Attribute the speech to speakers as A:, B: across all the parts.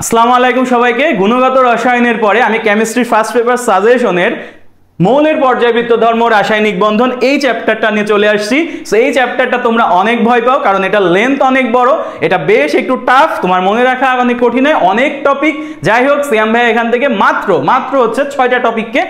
A: আসসালামু আলাইকুম সবাইকে। গুণগত রসায়নের পরে আমি কেমিস্ট্রি ফার্স্ট পেপার সাজেশনের মৌলের পর্যায়বৃত্ত ধর্ম রাসায়নিক বন্ধন এই চ্যাপ্টারটা নিয়ে চলে আসছি। সো এই চ্যাপ্টারটা তোমরা অনেক ভয় পাও, কারণ এটা লেন্থ অনেক বড়, এটা বেশ একটু টাফ, তোমার মনে রাখা অনেক কঠিন হয়, অনেক টপিক। যাই হোক, সিয়াম ভাই এখান থেকে মাত্র হচ্ছে 6টা টপিককে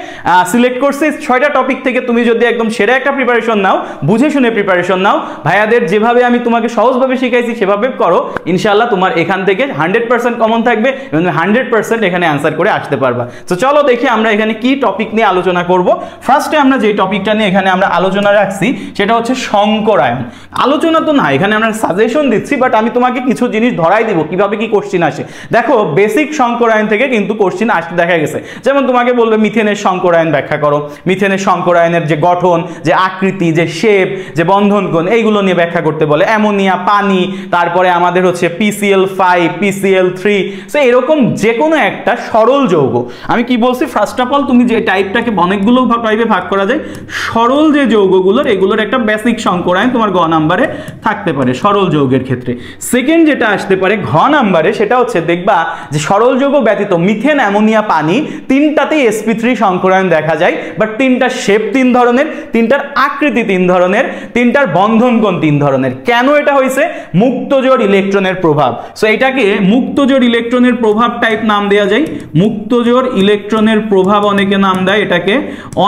A: সিলেক্ট করছে। 6টা টপিক থেকে তুমি যদি একদম সেরা একটা প্রিপারেশন নাও, বুঝে শুনে প্রিপারেশন নাও, ভাইয়াদের যেভাবে আমি তোমাকে সহজভাবে শিখাইছি সেভাবে করো, ইনশাআল্লাহ তোমার এখান থেকে 100% কমন থাকবে এবং 100% এখানে অ্যান্সার করে আসতে পারবা। তো চলো দেখি আমরা এখানে কি টপিক নিয়ে আলোচনা করব। ফার্স্টে আমরা যে টপিকটা নিয়ে এখানে আমরা আলোচনা রাখছি সেটা হচ্ছে সংকরায়ন। আলোচনা তো না, এখানে আমরা সাজেশন দিচ্ছি, বাট আমি তোমাকে কিছু জিনিস ধরাই দিব কিভাবে কি কোশ্চিন আসে। দেখো, বেসিক সংকরায়ন থেকে কিন্তু কোশ্চিন আসতে দেখা গেছে। যেমন তোমাকে বলবে মিথেনের সংকরায়ন ব্যাখ্যা করো, মিথেনের সংকরায়নের যে গঠন, যে আকৃতি, যে শেপ, যে বন্ধন কোণ, এইগুলো নিয়ে ব্যাখ্যা করতে বলে। অ্যামোনিয়া, পানি, তারপরে আমাদের হচ্ছে PCl5, PCl3, সো এরকম যে কোনো একটা সরল যৌগ। আমি কি বলছি, ফার্স্ট অফ অল তুমি যে টাইপটাকে অনেকগুলো টাইপে ভাগ করা যায়, সরল যে যৌগগুলোর এগুলোর একটা বেসিক সংকরায়ন তোমার গ নাম্বারে থাকতে পারে সরল যৌগের ক্ষেত্রে। সেকেন্ড যেটা আসতে পারে ঘ নাম্বারে, সেটা হচ্ছে দেখবা যে সরল যৌগ ব্যতীত মিথেন, অ্যামোনিয়া, পানি তিনটাতেই sp3 সংকরায়ন দেখা যায়, বাট তিনটার শেপ 3 ধরনের, তিনটার আকৃতি 3 ধরনের, তিনটার বন্ধন কোণ 3 ধরনের। কেন এটা হয়েছে? মুক্তজোড় ইলেকট্রনের প্রভাব। সো এটাকে মুক্তজোড় ইলেকট্রনের প্রভাব টাইপ নাম দেওয়া যায়। মুক্তজোড় ইলেকট্রনের প্রভাব অনেকে নাম দেয় এটাকে,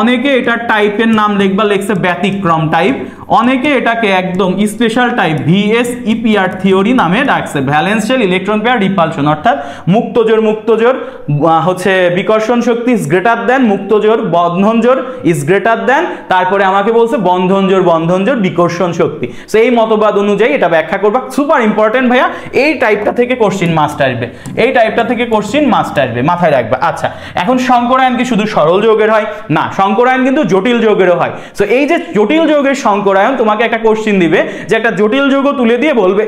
A: অনেকে এটা টাইপের নাম লিখছে ব্যতিক্রম টাইপ, অনেকে এটাকে একদম স্পেশাল টাইপ VSEPR থিওরি নামে ডাকছে, ভ্যালেন্সিয়াল ইলেকট্রন পেয়ার রিপালশন। অর্থাৎ মুক্তজোড় হচ্ছে বিকর্ষণ শক্তি ইজ গ্রেটার দেন, মুক্তজোড় বন্ধন জোড় ইজ গ্রেটার দেন, তারপরে আমাকে বলছে বন্ধন জোড় বিকর্ষণ শক্তি। সো এই মতবাদ অনুযায়ী এটা ব্যাখ্যা করবা। সুপার ইম্পর্টেন্ট ভাইয়া, এই টাইপটা থেকে কোশ্চিন মাস্ট আসবে, এই টাইপটা থেকে কোশ্চিন মাস্ট আসবে, মাথায় রাখবা। আচ্ছা, এখন সংকরায়ন কি শুধু সরল যৌগের হয়? না, সংকরায়ন কিন্তু জটিল যৌগেরও হয়। সো এই যে জটিল যৌগের সংকরায়ন, তোমাকে একটা কোশ্চিন দিবে যে একটা জটিল যৌগ তুলে দিয়ে বলবে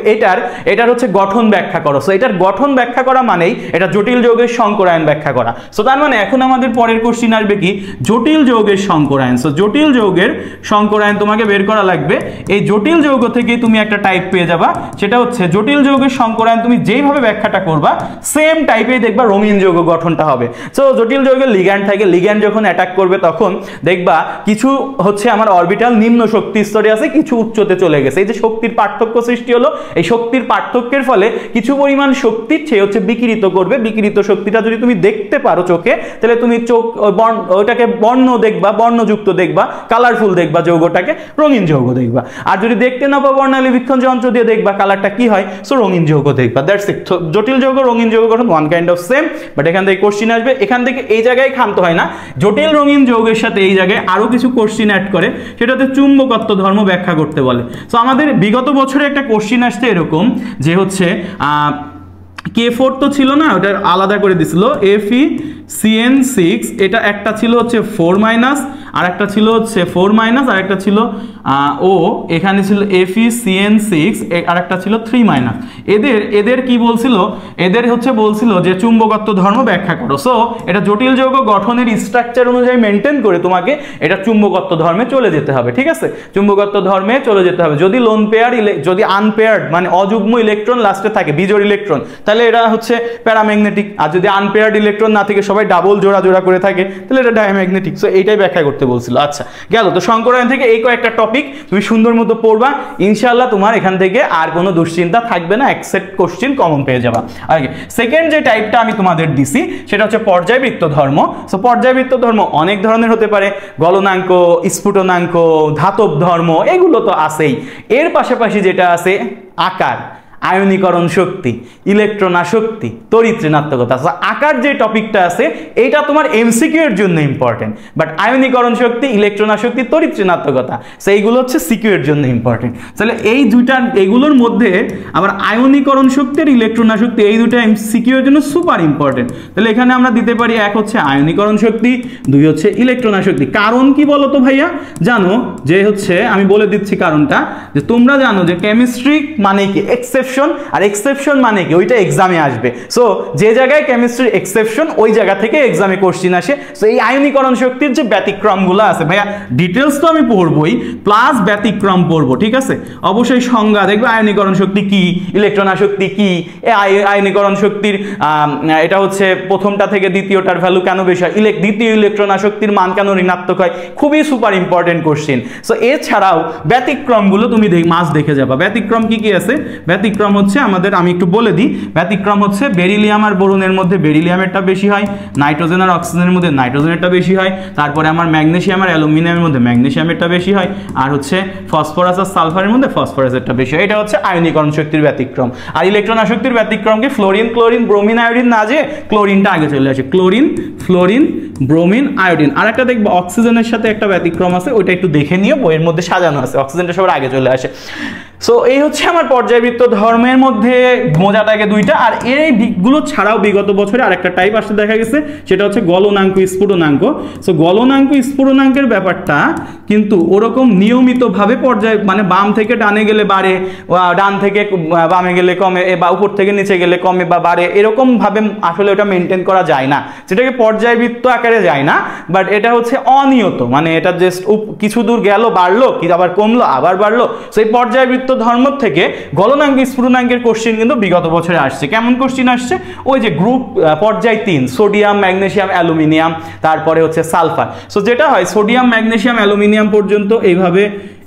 A: এটার হচ্ছে গঠন ব্যাখ্যা করো। সো এটার গঠন ব্যাখ্যা করা মানেই এটা জটিল যৌগের সংকরায়ন ব্যাখ্যা করা। সো তার মানে এখন আমাদের পরের কোশ্চিন আসবে কি, জটিল যৌগের সংকরায়ন। সো জটিল যৌগের সংকরায়ন তোমাকে বের করা লাগবে। এই জটিল যৌগ থেকে তুমি একটা টাইপ পেয়ে যাবা, সেটা হচ্ছে জটিল যৌগের সংকরায়ন তুমি যেইভাবে ব্যাখ্যাটা করবা সেম টাইপেই দেখবা রঙিন যৌগ গঠনটা হবে। সো জটিল যৌগের লিগ্যান্ড থাকে, লিগ্যান্ড যখন অ্যাটাক করবে তখন দেখবা কিছু হচ্ছে আমার অরবিটাল নিম্ন শক্তি স্তরে আছে, কিছু উচ্চতে চলে গেছে। এই যে শক্তির পার্থক্য সৃষ্টি হলো, এই শক্তির পার্থক্যের ফলে কিছু পরিমাণ শক্তি সে হচ্ছে বিকিরিত করবে। বিকিরিত শক্তিটা যদি তুমি দেখতে পারো চোখে, তাহলে তুমি ওটাকে বর্ণযুক্ত দেখবা, কালারফুল দেখবা, যৌগটাকে রঙিন যৌগ দেখবা। আর যদি দেখতে না পাও বর্ণালী বীক্ষণ যন্ত্র দিয়ে দেখবা কালারটা কি হয়, সো রঙিন যৌগ দেখবা। That's it. জটিল যৌগ রঙিন যৌগ গঠন one kind of same, but এখান থেকে কোশ্চিন আসবে। এখান থেকে এই জায়গায় ক্ষান্ত হয় না, জটিল রঙিন যৌগের সাথে এই জায়গায় আরো কিছু কোশ্চিন অ্যাড করে, সেটাতে চুম্বকত্ব ধর্ম ব্যাখ্যা করতে বলে। সো আমাদের বিগত বছরে একটা কোশ্চিন আসছে এরকম যে হচ্ছে K4 তো ছিল না, ওটা আলাদা করে দিছিল, FeCN6, এটা একটা ছিল হচ্ছে 4- আর একটা ছিল হচ্ছে 4- আর একটা ছিল ও, এখানে ছিল FeCN6, আর একটা ছিল 3-। এদের কি বলছিল, এদের হচ্ছে বলছিল যে চুম্বকত্ব ধর্ম ব্যাখ্যা করো। সো এটা জটিল যৌগ গঠনের স্ট্রাকচার অনুযায়ী মেনটেন করে তোমাকে এটা চুম্বকত্ব ধর্মে চলে যেতে হবে। ঠিক আছে, চুম্বকত্ব ধর্মে চলে যেতে হবে। যদি লোন পেয়ার, যদি আনপেয়ার্ড মানে অযুগ্ম ইলেকট্রন লাস্টে থাকে, বিজোড় ইলেকট্রন, তাহলে এটা হচ্ছে প্যারাম্যাগনেটিক। আর যদি আনপেয়ার্ড ইলেকট্রন না থেকে সবাই ডাবল জোড়া করে থাকে, তাহলে এটা ডায়াম্যাগনেটিক। সো এইটাই ব্যাখ্যা করতে বলছিল। আচ্ছা, গেল। তো সংকরায়ন থেকে এই কয়েকটা টপিক তুমি সুন্দর মতো পড়বা, ইনশাআল্লাহ তোমার এখান থেকে আর কোনো দুশ্চিন্তা থাকবে না, এক্সেপ্ট কোশ্চিন কমন পেয়ে যাবা। ওকে, সেকেন্ড যে টাইপটা আমি তোমাদের দিছি সেটা হচ্ছে পর্যায়বৃত্ত ধর্ম। সো পর্যায়বৃত্ত ধর্ম অনেক ধরনের হতে পারে, গলনাঙ্ক, স্ফুটনাঙ্ক, ধাতব ধর্ম, এগুলো তো আছেই। এর পাশাপাশি যেটা আছে আকার, আয়নীকরণ শক্তি, ইলেকট্রন আসক্তি, তড়িৎ ঋণাত্মকতা। আকার যে টপিকটা আছে এইটা তোমার MCQ এর জন্য ইম্পর্টেন্ট, বাট আয়নীকরণ শক্তি, ইলেকট্রন আসক্তি, তড়িৎ ঋণাত্মকতা, সেইগুলো হচ্ছে সিকিউ এর জন্য ইম্পর্টেন্ট। তাহলে এই দুইটা, এগুলোর মধ্যে আবার আয়নীকরণ শক্তি আর ইলেকট্রন আসক্তি, এই দুইটা MCQ এর জন্য সুপার ইম্পর্টেন্ট। তাহলে এখানে আমরা দিতে পারি, এক হচ্ছে আয়নীকরণ শক্তি, দুই হচ্ছে ইলেকট্রন আসক্তি। কারণ কি বলো তো ভাইয়া? জানো যে হচ্ছে, আমি বলে দিচ্ছি কারণটা, যে তোমরা জানো যে কেমিস্ট্রি মানে কি এক্সেপশন এক্সেপশন, আর এক্সেপশন মানে কি ওইটা এক্সামে আসবে। সো যে জায়গায় কেমিস্ট্রির এক্সেপশন ওই জায়গা থেকে এক্সামে কোশ্চিন আসে। সো এই আয়নীকরণ শক্তির যে ব্যতিক্রমগুলো আছে ভাইয়া, ডিটেলস তো আমি পড়বই, প্লাস ব্যতিক্রম পড়বো, ঠিক আছে। অবশ্যই সংজ্ঞা দেখবে, আয়নীকরণ শক্তি কি, ইলেকট্রন আসক্তি কি, আয়নীকরণ শক্তির এটা হচ্ছে প্রথমটা থেকে দ্বিতীয়টার ভ্যালু কেন বেশি হয়, দ্বিতীয় ইলেকট্রন আসক্তির মান কেন ঋণাত্মক হয়, খুবই সুপার ইম্পর্টেন্ট কোশ্চিন। সো এছাড়াও ব্যতিক্রমগুলো তুমি মাস দেখে যাবা। ব্যতিক্রম কি কি আছে? ব্যতিক্রম হচ্ছে আমাদের, আমি একটু বলে দিই, ব্যতিক্রম হচ্ছে বেরিলিয়াম আর বোরনের মধ্যে বেরিলিয়ামেরটা বেশি হয়, নাইট্রোজেন আর অক্সিজেনের মধ্যে নাইট্রোজেনেরটা বেশি হয়, তারপরে আমার ম্যাগনেসিয়াম আর অ্যালুমিনিয়ামের মধ্যে ম্যাগনেসিয়ামেরটা বেশি হয়, আর হচ্ছে ফসফরাস আর সালফারের মধ্যে ফসফরাসেরটা বেশি হয়। এটা হচ্ছে আয়নীকরণ শক্তির ব্যতিক্রম। আর ইলেকট্রন আসক্তির ব্যতিক্রম কি? ফ্লোরিন, ক্লোরিন, ব্রোমিন, আয়োডিন না, যে ক্লোরিনটা আগে চলে আসে, ক্লোরিন, ফ্লোরিন, ব্রোমিন, আয়োডিন। আর একটা দেখবো অক্সিজেনের সাথে একটা ব্যতিক্রম আছে, ওইটা একটু দেখে নিও, বইয়ের মধ্যে সাজানো আছে, অক্সিজেনটা সবার আগে চলে আসে। সো এই হচ্ছে আমার পর্যায়বৃত্ত ধর্মের মধ্যে মজা থাকে দুইটা। আর এই দিকগুলো ছাড়াও বিগত বছরে আরেকটা টাইপ আসতে দেখা গেছে, সেটা হচ্ছে গলনাঙ্ক, স্ফুটনাঙ্ক। সো গলনাঙ্ক স্ফুটনাঙ্কের ব্যাপারটা কিন্তু ওরকম নিয়মিতভাবে পর্যায়, মানে বাম থেকে ডানে গেলে বাড়ে, ডান থেকে বামে গেলে কমে, বা উপর থেকে নিচে গেলে কমে বা বাড়ে, এরকম ভাবে আসলে ওটা মেনটেন করা যায় না, যেটাকে পর্যায়বৃত্ত আকারে যায় না, বাট এটা হচ্ছে অনিয়ত, মানে এটা জাস্ট কিছু দূর গেল বাড়লো, কি আবার কমলো, আবার বাড়লো। সেই পর্যায়বৃত্ত ধর্ম থেকে গলনাঙ্ক স্ফুটনাঙ্কের কোশ্চিন কিন্তু বিগত বছরে আসছে। কেমন কোশ্চিন আসছে? ওই যে গ্রুপ পর্যায় 3, সোডিয়াম, ম্যাগনেসিয়াম, অ্যালুমিনিয়াম, তারপরে হচ্ছে সালফার। সো যেটা হয় সোডিয়াম, ম্যাগনেসিয়াম, অ্যালুমিনিয়াম পর্যন্ত এইভাবে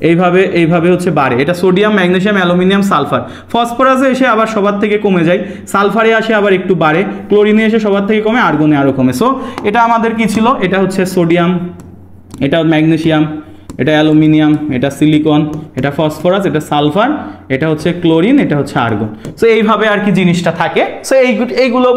A: এইভাবে এইভাবে হচ্ছে বাড়ে, এটা সোডিয়াম, ম্যাগনেসিয়াম, অ্যালুমিনিয়াম, সালফার। ফসফরাসে এসে আবার সবার থেকে কমে যায়, সালফারে আসে আবার একটু বাড়ে, ক্লোরিনে এসে সবার থেকে কমে, আর্গনে আরো কমে। সো এটা আমাদের কি ছিল? এটা হচ্ছে সোডিয়াম, এটা ম্যাগনেসিয়াম, এটা অ্যালুমিনিয়াম, এটা সিলিকন, এটা ফসফরাস, এটা সালফার, এটা হচ্ছে ক্লোরিন, এটা হচ্ছে আর্গন। সো এইভাবে আর কি জিনিসটা থাকে। সো এইগুলো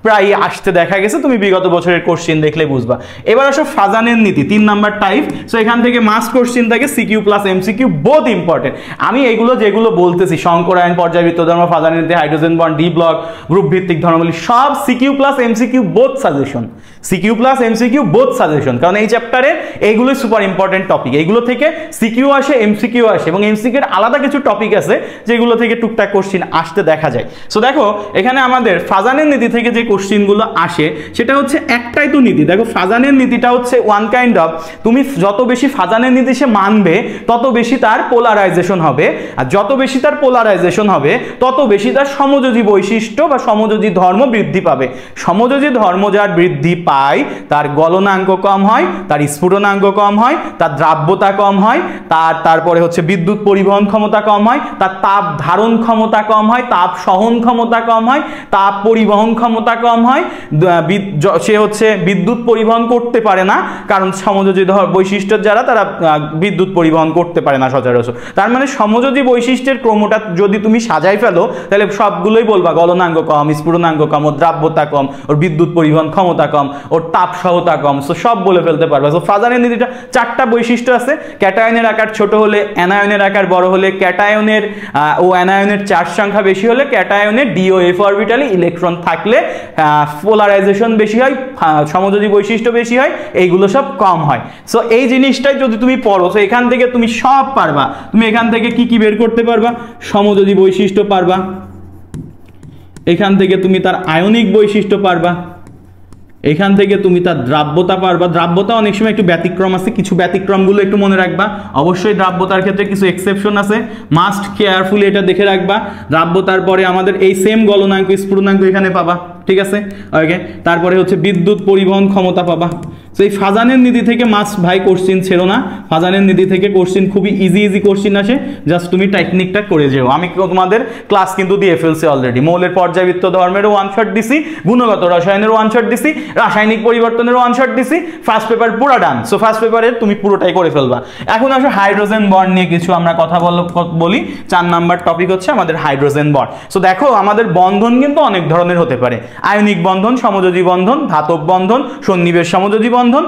A: প্রায় আসতে দেখা গেছে, তুমি বিগত বছরের কোশ্চিন দেখলে বুঝবা। এবার আসো ফাজানের নীতি, 3 নাম্বার টাইপ। সো এখান থেকে মাস্ট কোশ্চিন থাকে, CQ plus MCQ, both important. আমি এইগুলো যেগুলো বলতেছি, শঙ্করায়ন, পর্যায়বৃত্ত ধর্ম, ফাজানের নীতি, hydrogen bond, D block, group ভিত্তিক ধর্মগুলি, সব CQ plus MCQ both suggestion, CQ plus MCQ both suggestion. কারণ এই চ্যাপ্টারে এইগুলোই সুপার ইম্পর্টেন্ট টপিক। এইগুলো থেকে সিকিউ আসে, এমসিকিউ আসে, এবং এমসিকিউ এর আলাদা কিছু টপিক আছে যেগুলো থেকে টুকটাক কোশ্চিন আসতে দেখা যায়। সো দেখো এখানে আমাদের ফাজানের নীতি থেকে যে কোশ্চিনগুলো আসে সেটা হচ্ছে একটাই তো নীতি। দেখো ফাজানের নীতিটা হচ্ছে ওয়ান কাইন্ড অফ, তুমি যত বেশি ফাজানের নীতি সে মানবে তত বেশি তার পোলারাইজেশন হবে, আর যত বেশি তার পোলারাইজেশন হবে তত বেশি তার সমযোজী বৈশিষ্ট্য বা সমযোজী ধর্ম বৃদ্ধি পাবে। সমযোজী ধর্ম যার বৃদ্ধি পায় তার গলনাঙ্ক কম হয়, তার স্ফুটনাঙ্ক কম হয়, তার দ্রাব্যতা কম হয়, তারপরে হচ্ছে বিদ্যুৎ পরিবহন ক্ষমতা কম হয়, তার তাপ ধারণ ক্ষমতা কম হয়, তাপ সহন ক্ষমতা কম হয়, তাপ পরিবহন ক্ষমতা কম হয়, সে হচ্ছে বিদ্যুৎ পরিবহন করতে পারে না, কারণ সমযোজী বৈশিষ্ট্যের যারা তারা বিদ্যুৎ পরিবহন করতে পারে না সচরাচর। তার মানে সমযোজী বৈশিষ্ট্যের ক্রমটা যদি তুমি সাজাই ফেলো তাহলে সবগুলোই বলবা গলনাঙ্ক কম, স্ফুটনাঙ্ক কম, ওর দ্রাব্যতা কম, ওর বিদ্যুৎ পরিবহন ক্ষমতা কম, ওর তাপ সহতা কম। সো সব বলে ফেলতে পারবা। সো ফাজানের নীতিটা 4টা বৈশিষ্ট্য আছে। ক্যাটায়নের আকার ছোট হলে, অ্যানায়নের আকার বড় হলে, ক্যাটায়নের ও অ্যানায়নের চার্জ সংখ্যা বেশি হলে, ক্যাটায়নের ডি ও এফ অরবিটালে ইলেকট্রন থাকলে পোলারাইজেশন বেশি হয়, সমযোজী বৈশিষ্ট্য বেশি হয়, এইগুলো সব কম হয়। সো এই জিনিসটাই যদি তুমি পড়ো তো এখান থেকে তুমি সব পারবা। তুমি এখান থেকে কি কি বের করতে পারবা? সমযোজী বৈশিষ্ট্য পারবা, এখান থেকে তুমি তার আয়নিক বৈশিষ্ট্য পারবা, এখান থেকে তুমি তার দ্রাব্যতা পারবা। দ্রাব্যতা অনেক সময় একটু ব্যতিক্রম আছে, কিছু ব্যতিক্রমগুলো একটু মনে রাখবা। অবশ্যই দ্রাব্যতার ক্ষেত্রে কিছু এক্সেপশন আছে, মাস্ট কেয়ারফুলি এটা দেখে রাখবা। দ্রাব্যতার পরে আমাদের এই সেম গলনাঙ্ক স্ফুটনাঙ্ক এখানে পাবা, ঠিক আছে? ওকে, তারপরে হচ্ছে বিদ্যুৎ পরিবহন ক্ষমতা পাবা। তো এই ফাজানের নীতি থেকে মাস্ট ভাই কোশ্চিন ছেড়ো না। ফাজানের নীতি থেকে কোশ্চিন খুবই ইজি কোশ্চিন আসে, জাস্ট তুমি টেকনিকটা করে যেও। আমি তোমাদের ক্লাস কিন্তু দিয়ে ফেলছি অলরেডি। মৌলের পর্যায়বৃত্ত ধর্মেরও ওয়ান শট দিছি, গুণগত রসায়নের ওয়ান শট দিছি, রাসায়নিক পরিবর্তনের ওয়ান শট দিছি। ফার্স্ট পেপার পুরো ডান। সো ফার্স্ট পেপারে তুমি পুরোটাই করে ফেলবা। এখন আসো হাইড্রোজেন বন্ড নিয়ে কিছু আমরা কথা বলি। 4 নাম্বার টপিক হচ্ছে আমাদের হাইড্রোজেন বন্ড। সো দেখো আমাদের বন্ধন কিন্তু অনেক ধরনের হতে পারে। আয়নিক বন্ধন, সমযোজী বন্ধন, ধাতব বন্ধন, সন্নিবেশ সমযোজী বন্ধন, বন্ধন।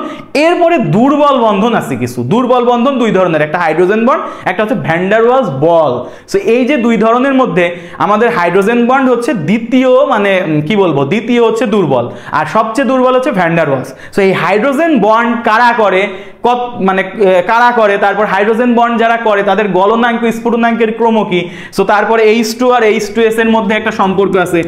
A: এরপরে দুর্বল বন্ধন আছে কিছু, দুর্বল বন্ধন দুই ধরনের, একটা হাইড্রোজেন বন্ড, একটা হচ্ছে ভ্যান ডার ওয়ালস বল। সো এই যে দুই ধরনের মধ্যে আমাদের হাইড্রোজেন বন্ড হচ্ছে দ্বিতীয়, মানে কি বলবো, দ্বিতীয় হচ্ছে দুর্বল, আর সবচেয়ে দুর্বল হচ্ছে ভ্যান ডার ওয়ালস। সো এই হাইড্রোজেন বন্ড কারা করে, মানে কারা করে, তারপর হাইড্রোজেন বন্ড যারা করে তাদের গলনাঙ্ক স্ফুটনাঙ্কের ক্রম কি। সো তারপরে H2 আর H2S এর মধ্যে একটা সম্পর্ক আছে।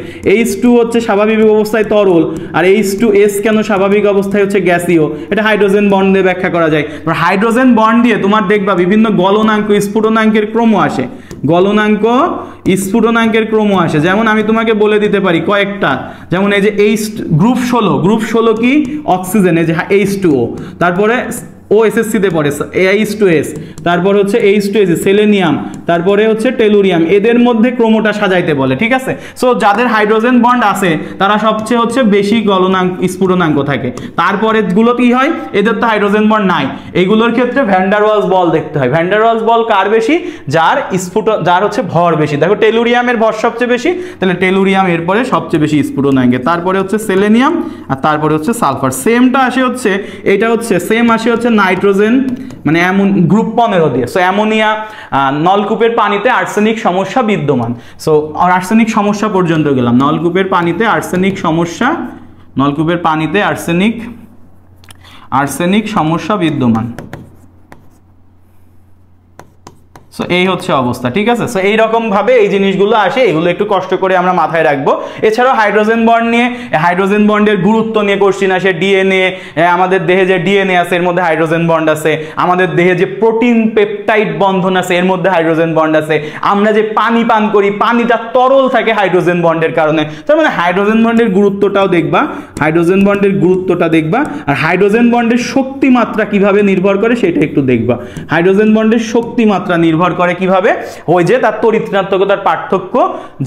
A: H2 হচ্ছে স্বাভাবিক অবস্থায় তরল, আর H2S কেন স্বাভাবিক অবস্থায় হচ্ছে গ্যাসীয়, এটা হাইড্রোজেন বন্ড দিয়ে ব্যাখ্যা করা যায়। হাইড্রোজেন বন্ড দিয়ে তোমার দেখবা বিভিন্ন গলনাঙ্ক স্ফুটনাঙ্কের ক্রম আসে, গলনাঙ্ক স্ফুটনাঙ্কের ক্রম আসে। যেমন আমি তোমাকে বলে দিতে পারি কয়েকটা, যেমন এই যে গ্রুপ 16, গ্রুপ 16 কি অক্সিজেন, এই যে H2O, তারপরে OSSC তে পড়ে H2S, তারপর হচ্ছে H2S সেলেনিয়াম, তারপরে হচ্ছে টেলুরিয়াম, এদের মধ্যে ক্রমটা সাজাইতে বলে, ঠিক আছে। সো যাদের হাইড্রোজেন বন্ড আছে তারা সবচেয়ে হচ্ছে বেশি গলনাঙ্ক স্ফুটনাঙ্ক থাকে। তারপরে গুলো কি হয়, এদের তো হাইড্রোজেন বন্ড নাই, এইগুলোর ক্ষেত্রে ভ্যান ডার ওয়ালস বল দেখতে হয়। ভ্যান ডার ওয়ালস বল কার বেশি, যার হচ্ছে ভর বেশি। দেখো টেলুরিয়ামের ভর সবচেয়ে বেশি, তাহলে টেলুরিয়াম এরপরে সবচেয়ে বেশি স্ফুটনাঙ্কে, তারপরে হচ্ছে সেলেনিয়াম, আর তারপরে হচ্ছে সালফার। সেমটা আসে হচ্ছে, এটা হচ্ছে সেম আসে হচ্ছে নাইট্রোজেন, মানে গ্রুপ 15 দিয়ে। সো অ্যামোনিয়া, নলকূপের পানিতে আর্সেনিক সমস্যা বিদ্যমান। সো আর্সেনিক সমস্যা পর্যন্ত গেলাম, নলকূপের পানিতে আর্সেনিক সমস্যা, নলকূপের পানিতে আর্সেনিক সমস্যা বিদ্যমান। সো এই হচ্ছে অবস্থা, ঠিক আছে। সো এইরকম ভাবে এই জিনিসগুলো আসে, এগুলো একটু কষ্ট করে আমরা মাথায় রাখবো। এছাড়াও হাইড্রোজেন বন্ড নিয়ে, হাইড্রোজেন বন্ডের গুরুত্ব নিয়ে কোশ্চিন আসে। ডিএনএ, আমাদের দেহে যে ডিএনএ আছে এর মধ্যে হাইড্রোজেন বন্ড আছে, আমাদের দেহে যে প্রোটিন পেপটাইড বন্ধন আছে এর মধ্যে হাইড্রোজেন বন্ড আছে, আমরা যে পানি পান করি পানিটা তরল থাকে হাইড্রোজেন বন্ডের কারণে। তার মানে হাইড্রোজেন বন্ডের গুরুত্বটাও দেখবা, হাইড্রোজেন বন্ডের গুরুত্বটা দেখবা, আর হাইড্রোজেন বন্ডের শক্তি মাত্রা কিভাবে নির্ভর করে সেটা একটু দেখবা। হাইড্রোজেন বন্ডের শক্তি মাত্রা নির্ভর করে কিভাবে, ওই যে তার তড়িৎ ঋণাত্মকতার পার্থক্য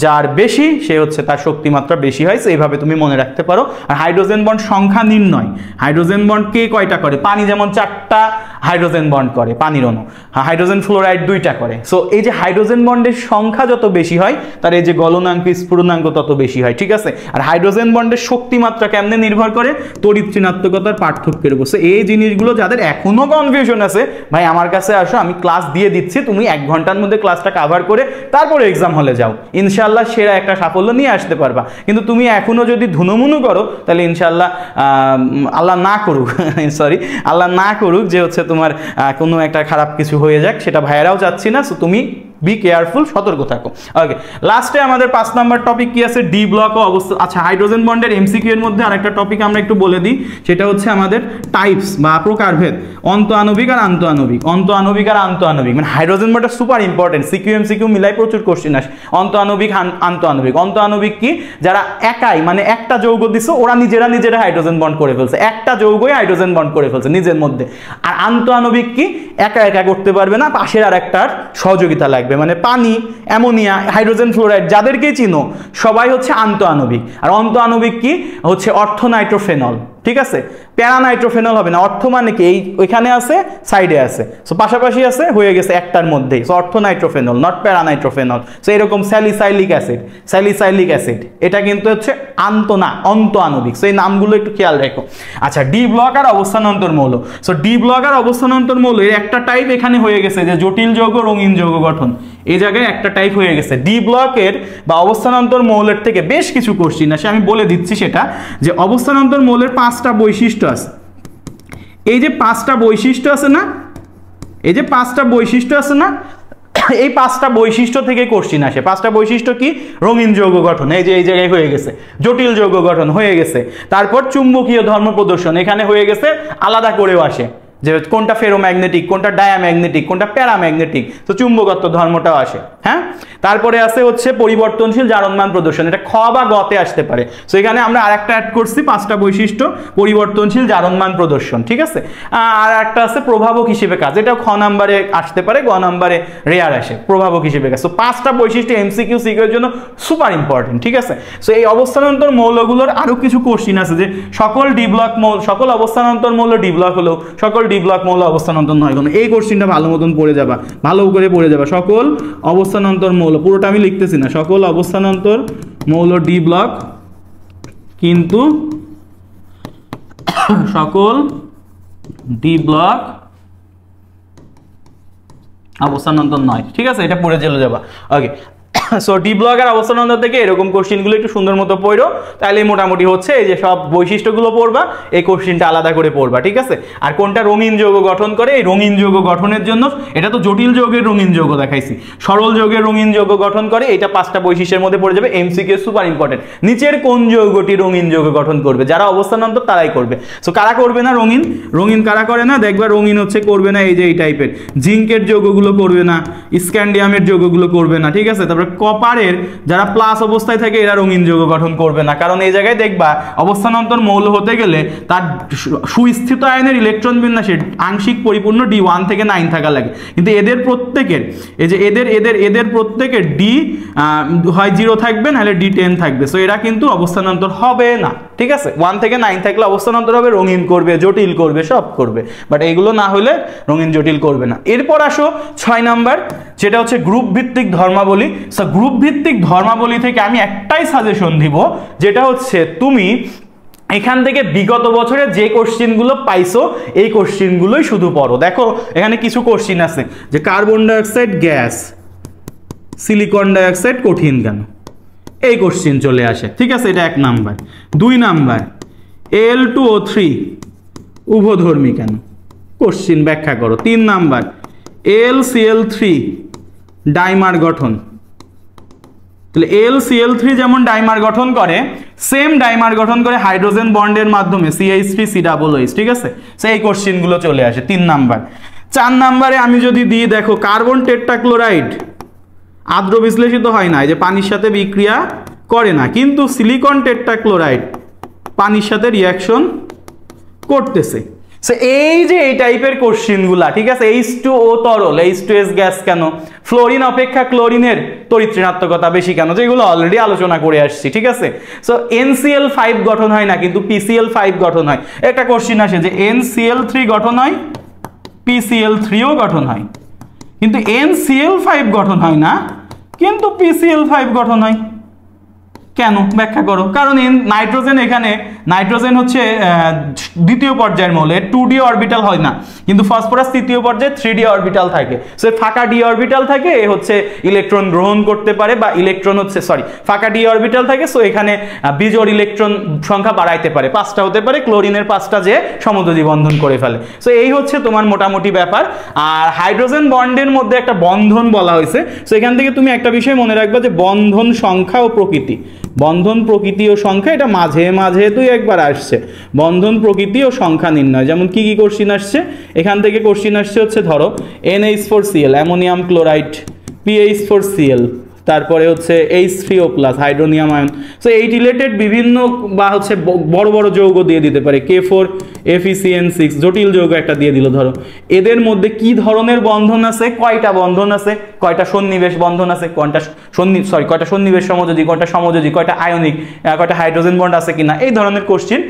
A: যার বেশি সে হচ্ছে তার শক্তি মাত্রা বেশি হয়। এইভাবে তুমি মনে রাখতে পারো। আর হাইড্রোজেন বন্ড সংখ্যা নির্ণয়, হাইড্রোজেন বন্ড কে কয়টা করে, পানি যেমন 4টা হাইড্রোজেন বন্ড করে পানির অণু, হাইড্রোজেন ফ্লোরাইড 2টা করে। সো এই যে হাইড্রোজেন বন্ডের সংখ্যা যত বেশি হয় তার এই যে গলনাঙ্ক স্ফুটনাঙ্ক তত বেশি হয়, ঠিক আছে। আর হাইড্রোজেন বন্ডের শক্তি মাত্রা কেমনে নির্ভর করে, তড়িৎ ঋণাত্মকতার পার্থক্যের উপর। এই জিনিসগুলো যাদের এখনো কনফিউশন আছে, ভাই আমার কাছে আসো, আমি ক্লাস দিয়ে দিচ্ছি, তুমি 1 ঘন্টার মধ্যে ক্লাসটা কভার করে তারপরে এক্সাম হলে যাও, ইনশাআল্লাহ সেরা একটা সাফল্য নিয়ে আসতে পারবা। কিন্তু তুমি এখনো যদি ধুনুমুনু করো তাহলে ইনশাআল্লাহ আল্লাহ না করুক আল্লাহ না করুক যে হচ্ছে তোমার কোনো একটা খারাপ কিছু হয়ে যাক, সেটা ভাইয়েরাও চাচ্ছি না। সো তুমি বি কেয়ারফুল, সতর্ক থাকো। ওকে, লাস্টে আমাদের 5 নাম্বার টপিক কি আছে, ডি ব্লক ও অবস্থা। আচ্ছা, হাইড্রোজেন বন্ডের এমসিকিউ এর মধ্যে আরেকটা টপিক আমরা একটু বলে দিই, সেটা হচ্ছে আমাদের টাইপস বা প্রকারভেদ, অন্ত আণবিক আর আন্ত আণবিক, অন্ত আণবিক আর আন্ত আণবিক। মানে হাইড্রোজেন বন্ডটা সুপার ইম্পর্টেন্ট, সিকিউ এমসিকিউ মিলাই প্রচুর কোশ্চেন আসে। অন্ত আণবিক, আন্ত আণবিক। অন্ত আণবিক কি, যারা একাই মানে একটা যৌগ দিছে ওরা নিজেরা হাইড্রোজেন বন্ড করে ফেলছে, একটা যৌগই হাইড্রোজেন বন্ড করে ফেলছে নিজের মধ্যে। আর আন্ত আণবিক কি, একা করতে পারবে না, পাশের আর একটার সহযোগিতা লাগবে। মানে পানি, অ্যামোনিয়া, হাইড্রোজেন ফ্লোরাইড যাদেরকেই চিনো সবাই হচ্ছে আন্ত আণবিক। আর অন্ত আণবিক কি হচ্ছে অর্থনাইট্রোফেনল, ঠিক আছে। প্যারানাইট্রোফেনল হবে না, অর্থ মানে কি এই ওইখানে আছে সাইডে আছে, সো পাশাপাশি আছে, হয়ে গেছে একটার মধ্যেই। So orthonitrophenol, not paranitrophenol. So এরকম স্যালিসাইলিক অ্যাসিড, এটা কিন্তু হচ্ছে অন্ত আণবিক। সো এই নামগুলো একটু খেয়াল রেখো। আচ্ছা, ডি ব্লক আর অবস্থানান্তর মৌল। সো ডি ব্লক আর অবস্থানান্তর মৌল এর একটা টাইপ এখানে হয়ে গেছে, যে জটিল যৌগ রঙিন যৌগ গঠন, এই জায়গায় একটা টাইপ হয়ে গেছে। ডি ব্লকের বা অবস্থানান্তর মৌলের থেকে বেশ কিছু কোশ্চিন আসে, আমি বলে দিচ্ছি সেটা, যে অবস্থানান্তর মৌলের 5টা বৈশিষ্ট্য আছে। এই যে 5টা বৈশিষ্ট্য আছে না, এই যে 5টা বৈশিষ্ট্য আছে না, এই 5টা বৈশিষ্ট্য থেকে কোশ্চিন আসে। 5টা বৈশিষ্ট্য কি, রঙিন যৌগ গঠন, এই যে এই জায়গায় হয়ে গেছে, জটিল যৌগ গঠন হয়ে গেছে, তারপর চুম্বকীয় ধর্ম প্রদর্শন এখানে হয়ে গেছে, আলাদা করেও আসে যে কোনটা ফেরোম্যাগনেটিক, কোনটা ডায়াম্যাগনেটিক, কোনটা প্যারাম্যাগনেটিক, তো চুম্বকত্ব ধর্মটাও আসে। হ্যাঁ, তারপরে আছে হচ্ছে পরিবর্তনশীল জারণমান প্রদর্শন, এটা খ বা গতে আসতে পারে। সো এখানে আমরা আরেকটা অ্যাড করছি 5টা বৈশিষ্ট্য, পরিবর্তনশীল জারণমান প্রদর্শন, ঠিক আছে। আর একটা আছে প্রভাবক হিসেবে কাজ, এটা খ নাম্বারে আসতে পারে, গ নাম্বারে রেয়ার আসে, প্রভাবক হিসেবে কাজ। সো 5টা বৈশিষ্ট্য এমসিকিউ সিকিউ এর জন্য সুপার ইম্পর্টেন্ট, ঠিক আছে। সো এই অবস্থানান্তর মৌলগুলোর আরো কিছু কোশ্চিন আছে, যে সকল ডি ব্লক মৌল, সকল অবস্থানান্তর মৌল ডি ব্লক হলেও সকল ডি ব্লক মৌল অবস্থানান্তর নয় কেন, এই কোশ্চিনটা ভালো মতন পড়ে যাবা, ভালো করে পড়ে যাবা। সকল অবস্থানান্তর মৌল, পুরোটা আমি লিখতেছি না, সকল অবস্থানান্তর মৌল ডি ব্লক, কিন্তু সকল ডি ব্লক অবস্থান্তর নয়, ঠিক আছে, এটা পড়ে চলে যাবা। ওকে, সো ডি ব্লক আর অবস্থান্তর থেকে এরকম কোশ্চেনগুলো একটু সুন্দর মতো পড়ো, তাহলে মোটামুটি হচ্ছে এই যে সব বৈশিষ্ট্যগুলো পড়বা, এই কোশ্চেনটা আলাদা করে পড়বা, ঠিক আছে। আর কোনটা রঙিন যৌগ গঠন করে, এই রঙিন যৌগ গঠনের জন্য, এটা তো জটিল যৌগের রঙিন যৌগ দেখাইছি, সরল যৌগের রঙিন যৌগ গঠন করে, এটা 5টা বৈশিষ্ট্যের মধ্যে পড়ে যাবে, এমসিকিউ সুপার ইম্পর্টেন্ট। নিচের কোন যৌগটি রঙিন যৌগ গঠন করবে, যারা অবস্থান্তর তারাই করবে। সো কারা করবে না রঙিন, রঙিন কারা করে না, দেখবা রঙিন হচ্ছে করবে না এই যে এই টাইপের জিঙ্কের যৌগগুলো করবে না, স্ক্যান্ডিয়ামের যৌগগুলো করবে না, ঠিক আছে। তারপরে কপারের যারা প্লাস অবস্থায় থাকে এরা রঙিন যৌগ গঠন করবে না, কারণ এই জায়গায় দেখবা অবস্থান্তর মৌল হতে গেলে তার সুস্থিত আয়নের ইলেকট্রন বিন্যাসের আংশিক পরিপূর্ণ D1 থেকে 9 থাকা লাগে, কিন্তু এদের প্রত্যেকের এই যে এদের প্রত্যেকের ডি হয় 0 থাকবে নাহলে D10 থাকবে, সো এরা কিন্তু অবস্থান্তর হবে না, ঠিক আছে। 1 থেকে 9 থাকলে অবস্থান্তর হবে, রঙিন করবে, জটিল করবে, সব করবে, বাট এইগুলো না হলে রঙিন জটিল করবে না। এরপর আসো 6 নাম্বার, যেটা হচ্ছে গ্রুপ ভিত্তিক ধর্মাবলী। সো গ্রুপ ভিত্তিক ধর্মাবলী থেকে আমি একটাই সাজেশন দিব, যেটা হচ্ছে তুমি এখান থেকে বিগত বছরে যে কোশ্চেনগুলো পাইছো এই কোশ্চেনগুলোই শুধু পড়ো। দেখো এখানে কিছু কোশ্চেন আছে যে carbon dioxide gas, silicon dioxide কঠিন কেন, এই কোশ্চেন চলে আসে, ঠিক আছে, এটা 1 নাম্বার। 2 নাম্বার Al2O3 উভধর্মী কেন, কোশ্চেন ব্যাখ্যা করো। 3 নাম্বার AlCl3 ডাইমার গঠন, তাহলে AlCl3 যেমন ডাইমার গঠন করে, সেম ডাইমার গঠন করে হাইড্রোজেন বন্ডের মাধ্যমে CH3COOH, ঠিক আছে, সেই কোশ্চেনগুলো চলে আসে 3 নাম্বার। 4 নাম্বারে আমি যদি দিই, দেখো কার্বন টেট্রাক্লোরাইড আদ্র বিশ্লেষিত হয় না, এই যে পানির সাথে বিক্রিয়া করে না, কিন্তু সিলিকন টেট্রাক্লোরাইড পানির সাথে রিয়াকশন করতেছে। সো এই যে এই টাইপের কোশ্চেনগুলা, ঠিক আছে, H2O তরল, H2S গ্যাস কেন, ফ্লোরিন অপেক্ষা ক্লোরিনের তড়িৎ ঋণাত্মকতা বেশি কেন, যেগুলো অলরেডি আলোচনা করে আসছি, ঠিক আছে। সো NCl5 গঠন হয় না কিন্তু PCl5 গঠন হয়, একটা কোশ্চেন আসে যে NCl3 গঠন হয়, PCl3ও গঠন হয়, কিন্তু NCl5 গঠন হয় না কিন্তু PCl5 গঠন হয় কেন, ব্যাখ্যা করো। কারণ নাইট্রোজেন, এখানে নাইট্রোজেন হচ্ছে দ্বিতীয় পর্যায়ের মৌল, 2d অরবিটাল হয় না, কিন্তু ফসফরাস তৃতীয় পর্যায়ে 3d অরবিটাল থাকে, সো ফাঁকা d অরবিটাল থাকে, এ হচ্ছে ইলেকট্রন গ্রহণ করতে পারে, বা ইলেকট্রন হচ্ছে ফাঁকা d অরবিটাল থাকে, সো এখানে বিজোড় ইলেকট্রন সংখ্যা বাড়াইতে পারে, 5টা হতে পারে, ক্লোরিনের 5টা যে সমযোজী বন্ধন করে ফেলে। সো এই হচ্ছে তোমার মোটামুটি ব্যাপার। আর হাইড্রোজেন বন্ডের মধ্যে একটা বন্ধন বলা হয়েছে, সো এখান থেকে তুমি একটা বিষয় মনে রাখবা যে বন্ধন সংখ্যা ও প্রকৃতি, বন্ধন প্রকৃতি ও সংখ্যা, এটা মাঝে মাঝে 2-1 আসছে, বন্ধন প্রকৃতি ও সংখ্যা নির্ণয়। যেমন কি কি কোশ্চেন আসছে এখান থেকে, কোশ্চেন আসছে হচ্ছে ধরো NH4Cl অ্যামোনিয়াম ক্লোরাইড, PH4Cl, তারপরে হচ্ছে H3O+ হাইড্রোনিয়াম আয়ন। সো এই রিলেটেড বিভিন্ন বা হচ্ছে বড় বড় যৌগ দিয়ে দিতে পারে, K4FeCN6 জটিল যৌগ একটা দিয়ে দিল, ধরো এদের মধ্যে কি ধরনের বন্ধন আছে, কয়টা বন্ধন আছে, কয়টা সন্নিবেশ বন্ধন আছে, কয়টা সন্নিবেশ সমযোজী, কয়টা সমযোজী, কয়টা আয়নিক, কয়টা হাইড্রোজেন বন্ড আছে কিনা, এই ধরনের কোশ্চেন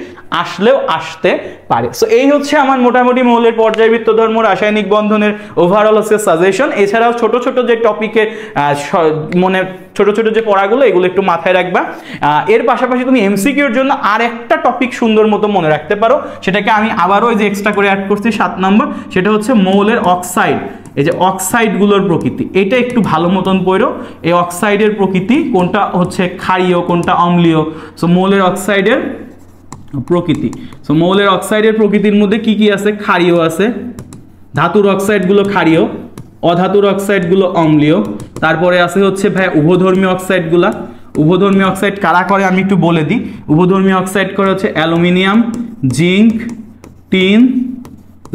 A: আসলেও আসতে পারে। সো এই হচ্ছে আমার মোটামুটি মৌলের পর্যায়বৃত্ত ধর্ম রাসায়নিক বন্ধনের ওভারঅল হচ্ছে সাজেশন। এছাড়াও ছোট ছোট যে টপিকের মনে ছোট ছোট যে পড়াগুলো, এগুলো একটু মাথায় রাখবা। এর পাশাপাশি তুমি এমসিকিউর জন্য আর একটা টপিক সুন্দর মতো মনে রাখতে পারো, সেটাকে আমি আবারও এই যে এক্সট্রা করে অ্যাড করছি 7 নম্বর, সেটা হচ্ছে মৌলের অক্সাইড, এই যে অক্সাইডগুলোর প্রকৃতি, এটা একটু ভালো মতন পড়ো। এই অক্সাইডের প্রকৃতি, কোনটা হচ্ছে ক্ষারীয় কোনটা অম্লীয়, সো মৌলের অক্সাইডের প্রকৃতি। সো মৌলের অক্সাইডের প্রকৃতির মধ্যে কি কি আছে, ক্ষারীয় আছে, ধাতুর অক্সাইডগুলো ক্ষারীয়, অধাতুর অক্সাইডগুলো অম্লীয়, তারপরে আছে হচ্ছে ভাই উভধর্মী অক্সাইডগুলা। উভধর্মী অক্সাইড কারা করে আমি একটু বলে দিই। উভধর্মী অক্সাইড করে হচ্ছে অ্যালুমিনিয়াম, জিঙ্ক, টিন,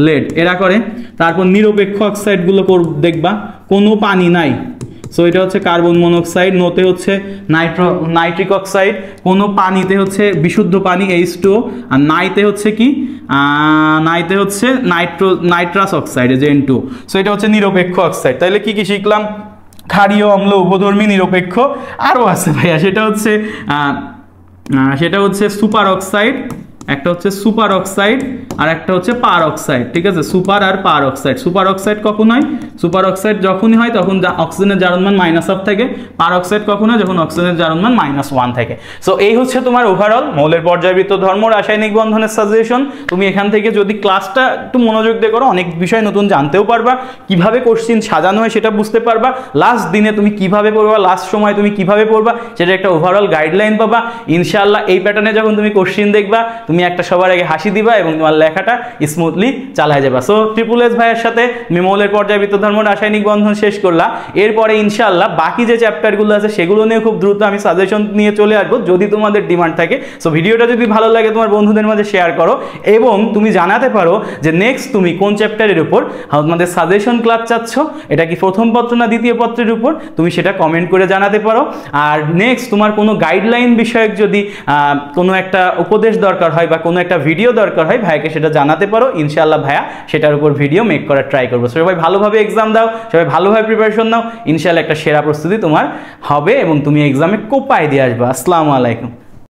A: লেড, এরা করে। তারপর নিরপেক্ষ অক্সাইডগুলো দেখবা কোনো পানি নাই, সো এটা হচ্ছে কার্বন মনোক্সাইড, নোতে হচ্ছে নাইট্রিক অক্সাইড, কোনো পানিতে হচ্ছে বিশুদ্ধ পানি H2O, আর নাইতে হচ্ছে কি, নাইতে হচ্ছে নাইট্রাস অক্সাইড N2O, সো এটা হচ্ছে নিরপেক্ষ অক্সাইড। তাহলে কি কি শিখলাম, ক্ষারীয়, অম্ল, উভধর্মী, নিরপেক্ষ, আরও আছে ভাইয়া, সেটা হচ্ছে সুপার অক্সাইড, একটা হচ্ছে সুপার অক্সাইড আর একটা হচ্ছে পার অক্সাইড, ঠিক আছে, সুপার আর পার অক্সাইড। সুপার অক্সাইড কখন হয়? সুপার অক্সাইড যখনই হয় তখন অক্সিজেনের জারণ মান -1 থাকে। পার অক্সাইড কখন হয়? যখন অক্সিজেনের জারণ মান -1 থাকে। সো এই হচ্ছে তোমার ওভারঅল মৌলের পর্যায়বৃত্ত ধর্ম রাসায়নিক বন্ধনের সাজেশন। তুমি এখান থেকে যদি ক্লাসটা একটু মনোযোগ দিয়ে করো, অনেক বিষয় নতুন জানতেও পারবা, কিভাবে কোশ্চিন সাজানো হয় সেটা বুঝতে পারবা, লাস্ট দিনে তুমি কিভাবে পড়বা, লাস্ট সময় তুমি কিভাবে পড়বা সেটা একটা ওভারঅল গাইডলাইন পাবা। ইনশাআল্লাহ এই প্যাটার্নে যখন তুমি কোশ্চিন দেখবা, তুমি একটা সবার আগে হাসি দিবা এবং তোমার লেখাটা স্মুথলি চালায় যাবা। সো ট্রিপল এস ভাইয়ের সাথে তুমি মৌলের পর্যায়বৃত্ত ধর্ম রাসায়নিক বন্ধন শেষ করলা। এরপরে ইনশাআল্লাহ বাকি যে চ্যাপ্টারগুলো আছে সেগুলো নিয়ে খুব দ্রুত আমি সাজেশন নিয়ে চলে আসবো যদি তোমাদের ডিমান্ড থাকে। সো ভিডিওটা যদি ভালো লাগে তোমার বন্ধুদের মাঝে শেয়ার করো এবং তুমি জানাতে পারো যে নেক্সট তুমি কোন চ্যাপ্টারের উপর আমাদের সাজেশন ক্লাস চাচ্ছ, এটা কি প্রথম পত্র না দ্বিতীয় পত্রের উপর, তুমি সেটা কমেন্ট করে জানাতে পারো। আর নেক্সট তোমার কোনো গাইডলাইন বিষয়ক যদি কোনো একটা উপদেশ দরকার হয় বা কোনো একটা ভিডিও দরকার হয়, ভাইকে সেটা জানাতে পারো। ইনশাআল্লাহ ভাইয়া সেটার উপর ভিডিও মেক করার ট্রাই করবো। সবাই ভালোভাবে এক্সাম দাও, সবাই ভালোভাবে প্রিপারেশন নাও, ইনশাআল্লাহ একটা সেরা প্রস্তুতি তোমার হবে এবং তুমি এক্সামে কোপায় দিয়ে আসবে। আসসালামু আলাইকুম।